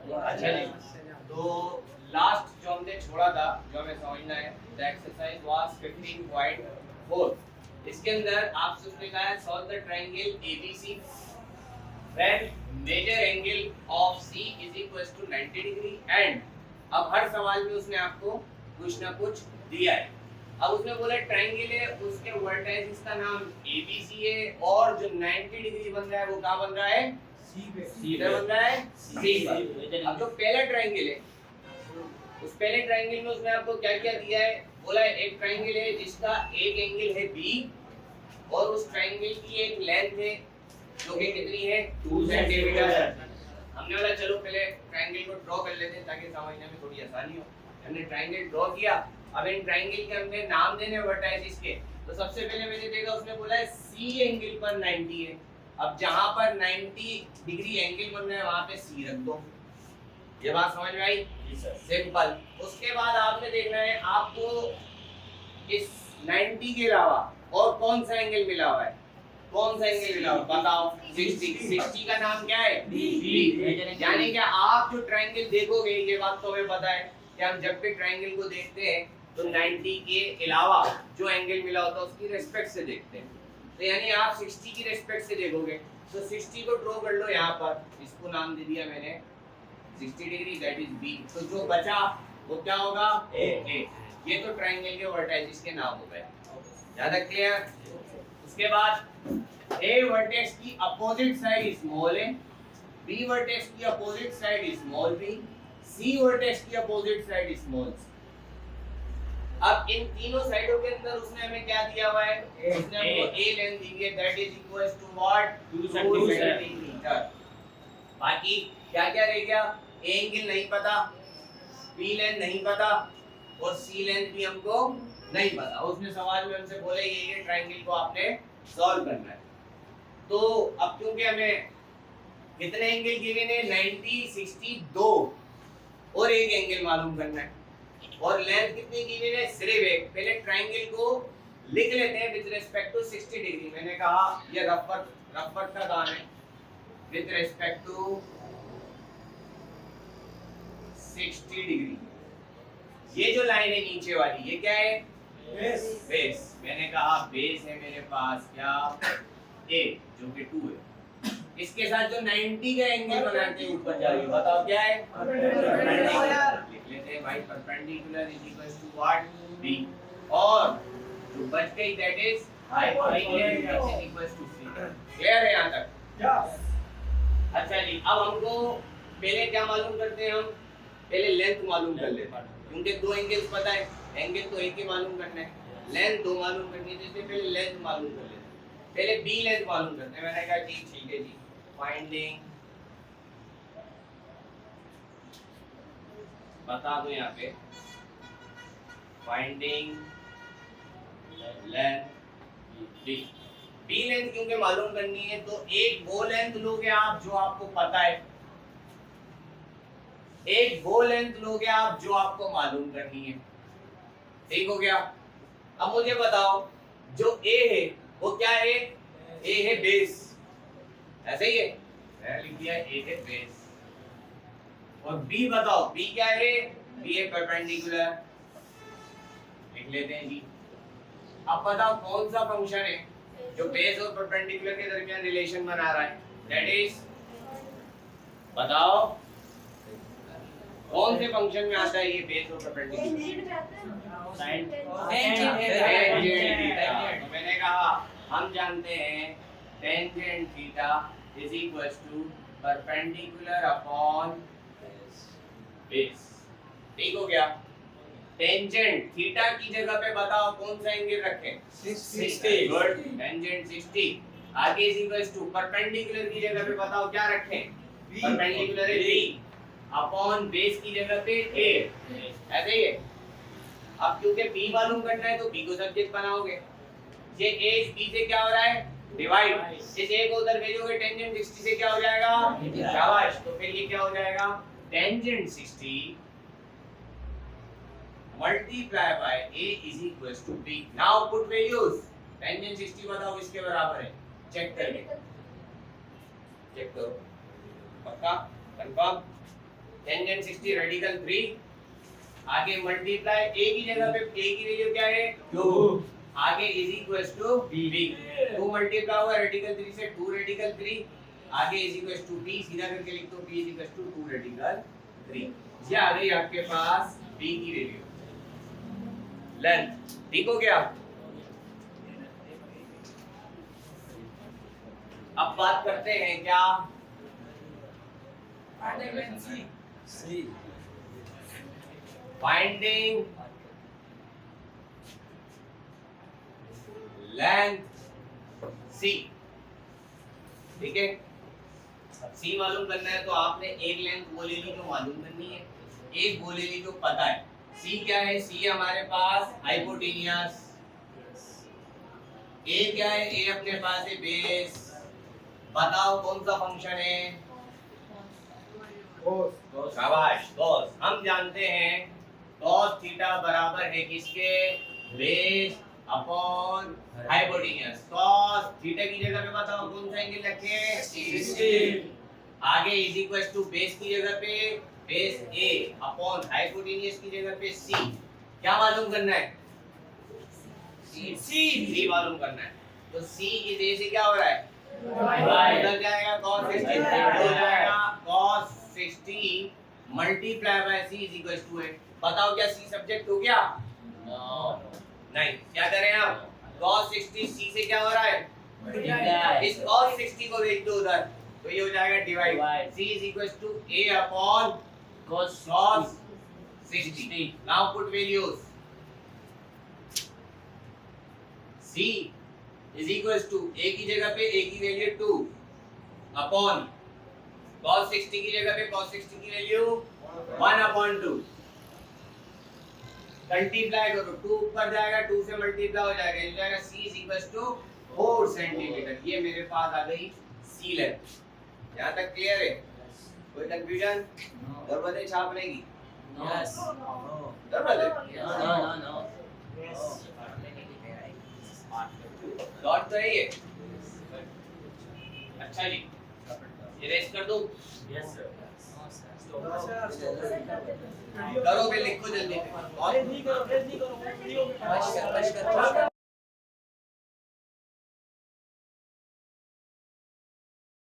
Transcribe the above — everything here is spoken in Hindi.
अच्छा जी, तो लास्ट जो हमने छोड़ा था, जो हमें समझना है, द एक्सरसाइज वाज 15.4। इसके अंदर आपसे उसने कहा है solve the triangle ABC when major angle of C is equal to 90 degree and. अब हर सवाल में उसने आपको कुछ ना कुछ दिया है। अब उसने बोला ट्रायंगल है, उसके वर्टेक्स का नाम एबीसी है और जो 90 डिग्री बन रहा है वो क्या बन रहा है? सीधा बन रहा है सी पर। अब जो पहला ट्रायंगल है, उस पहले ट्रायंगल में उसने आपको क्या क्या दिया है? बोला है एक ट्रायंगल है जिसका एक एंगल है बी और उस ट्रायंगल की एक लेंथ है जो कि कितनी है? 2 सेंटीमीटर। हमने बोला चलो पहले ट्रायंगल को ड्रॉ कर लेते हैं ताकि समझने में थोड़ी आसानी हो। हमने ट्रायंगल ड्रॉ किया। अब इन ट्रायंगल के हमने नाम देने वर्टाइसिस के। तो सबसे पहले मैंने देखा उसने बोला है सी एंगल पर 90 है। अब जहां पर 90 डिग्री एंगल बन रहा है वहां पे सी रख दो। ये बात समझ में आई? सिंपल। उसके बाद आपने देखना है आपको इस 90 के अलावा और कौन सा एंगल मिला हुआ है? कौन सा एंगल मिला हुआ बताओ? 60 का नाम क्या है? बी। यानी कि आप जो ट्रायंगल देखोगे, ये बात तो हमें पता है कि हम जब भी ट्रायंगल को देखते हैं तो 90 के अलावा जो एंगल मिला होता है उसकी रिस्पेक्ट से देखते हैं। तो यानी आप 60 की रिस्पेक्ट से देखोगे तो 60 को ड्रॉ कर लो यहाँ पर। इसको नाम दे दिया मैंने 60 डिग्री, दैट इज बी। तो जो बचा वो क्या होगा? ए। ये तो ट्रायंगल के वर्टेक्स के नाम हो गए। ज्यादा क्लियर? उसके बाद ए वर्टेक्स की अपोजिट साइड स्मॉल है, बी वर्टेक्स की अपोजिट साइड स्मॉल बी, सी वर्टेक्स की अपोजिट साइड स्मॉल सी। अब इन तीनों साइडों के अंदर उसने हमें क्या दिया हुआ है? उसने हमको ए लेंथ दी है, that is equal to what? 2 centimetre. बाकी क्या क्या रह गया? ए एंगल नहीं पता, बी लेंथ नहीं पता और सी लेंथ भी हमको नहीं पता। उसने सवाल में हमसे बोले ये ट्रायंगल को आपने सॉल्व करना है। तो अब क्योंकि हमें कितने एंगल गिवन है? 90, 60, 2 और एक एंगल मालूम करना है और लेंथ कितनी गिवन है? सिर्फ एक। पहले ट्रायंगल को लिख लेते हैं विद रिस्पेक्ट टू 60 डिग्री। मैंने कहा ये रफर का काम है। With respect to 60 degree. ये जो लाइन है नीचे वाली ये क्या है? बेस। मैंने कहा बेस है मेरे पास क्या? ए, जो कि 2 है। इसके साथ जो 90 का एंगल बनाते हैं ऊपर जाइए, बताओ क्या है? परपेंडिकुलर। लिख लेते हैं भाई, perpendicular is equal to what? B. और जो बच गई that is hypotenuse is equal to C. Clear है यहां तक? यस। अच्छा जी, अब हमको पहले क्या मालूम करते हैं? हम पहले लेंथ मालूम कर लेते हैं क्योंकि दो एंगल्स पता है, एंगल तो एक ही मालूम करना है, लेंथ दो मालूम करनी है। इसलिए पहले लेंथ मालूम कर लेते हैं। पहले बी लेंथ मालूम करते हैं। मैंने कहा ठीक है जी, फाइंडिंग बता दो यहाँ पे, finding length B. B length क्योंकि मालूम करनी है तो एक वो लेंथ लोगे आप जो आपको पता है, एक वो लेंथ लोगे आप जो आपको मालूम करनी है। ठीक हो गया? अब मुझे बताओ जो ए है वो क्या है? ए है बेस, ऐसे ही है, मैंने लिख दिया ए है बेस। और बी बताओ, बी क्या है? बी है परपेंडिकुलर, लिख लेते हैं जी। अब बताओ कौन सा फंक्शन है जो बेस और परपेंडिकुलर के दरमियान रिलेशन बना रहा है? दैट इज, बताओ कौन से फंक्शन में आता है ये बेस और परपेंडिकुलर? टेंजेंट। मैंने कहा हम जानते हैं tangent theta is equal to perpendicular upon base. ठीक हो गया? टेंजेंट थीटा की जगह पे बताओ कौन सा एंगल रखें? 60। Good, tangent 60। आगे इज इक्वल टू परपेंडिकुलर की जगह पे बताओ क्या रखें? परपेंडिकुलर है बी, अपॉन बेस की जगह पे ए, ऐसे ही है। अब क्योंकि b मालूम करना है तो b को सब्जेक्ट बनाओगे। ये a इस b से क्या हो रहा है? डिवाइड। इस a को उधर भेजोगे टेंजेंट 60 से क्या हो जाएगा? शाबाश। तो फिर ये क्या हो जाएगा? Tangent 60 multiply by a is equal to b। Now put values. Tangent 60 बताओ किसके बराबर है? चेक करके, चेक करो, पक्का, कंफर्म? टेंजेंट 60 रेडिकल 3, आगे मल्टीप्लाई ए की जगह पे ए की वैल्यू क्या है 2, आगे is equals to B, 2 multiply हुआ रेडिकल 3 से 2 रेडिकल 3, आगे इज इक्वल्स टू बी, सीधा करके लिख दो B is equals to 2 radical 3, ये आ गई आपके पास बी की वैल्यू लेंथ। ठीक हो गया। अब बात करते हैं क्या फाइंडिंग लेंथ सी। ठीक है, सी मालूम करना है तो आपने एक लेंथ वो ले ली जो मालूम करनी है, एक वो ले ली जो पता है। सी क्या है, सी हमारे पास हाइपोटेनियस, ए क्या है, ए अपने पास है बेस। बताओ कौन सा फंक्शन है, शाबाश कॉस। हम जानते हैं कॉस थीटा बराबर है किसके, base upon hypotenuse. Cos theta की जगह पे बताओ कौन सा एंगल रखे, 60। आगे इज इक्वल टू बेस की जगह पे बेस ए अपॉन हाइपोटेनियस की जगह पे सी। क्या मालूम करना है, सी मालूम करना है। तो सी इज ए से क्या हो रहा है, इधर जाएगा cos 60 हो जाएगा cos 60 multiply by c is equal to है। बताओ क्या c सब्जेक्ट हो गया, नहीं। क्या करें आप, cos 60 c से क्या हो रहा है, इस cos 60 को भेज दो उधर तो ये हो जाएगा divide, c is equal to a upon cos 60। Now put values, c is equal to a की जगह पे a की वैल्यू 2 अपॉन cos 60 की जगह पे cos 60 की वैल्यू 1 अपॉन 2। मल्टीप्लाई करो, 2 ऊपर जाएगा 2 से मल्टीप्लाई हो जाएगा, ये जाएगा c is equal to 4 centimetre. ये मेरे पास आ गई c लेंथ। यहां तक क्लियर है, कोई कंफ्यूजन? जरूरत है छापने की? यस, जरूरत है? नो। डॉट तो है ये। अच्छा जी, इरेज कर दो। Yes sir. करो, फिर लिखो जल्दी।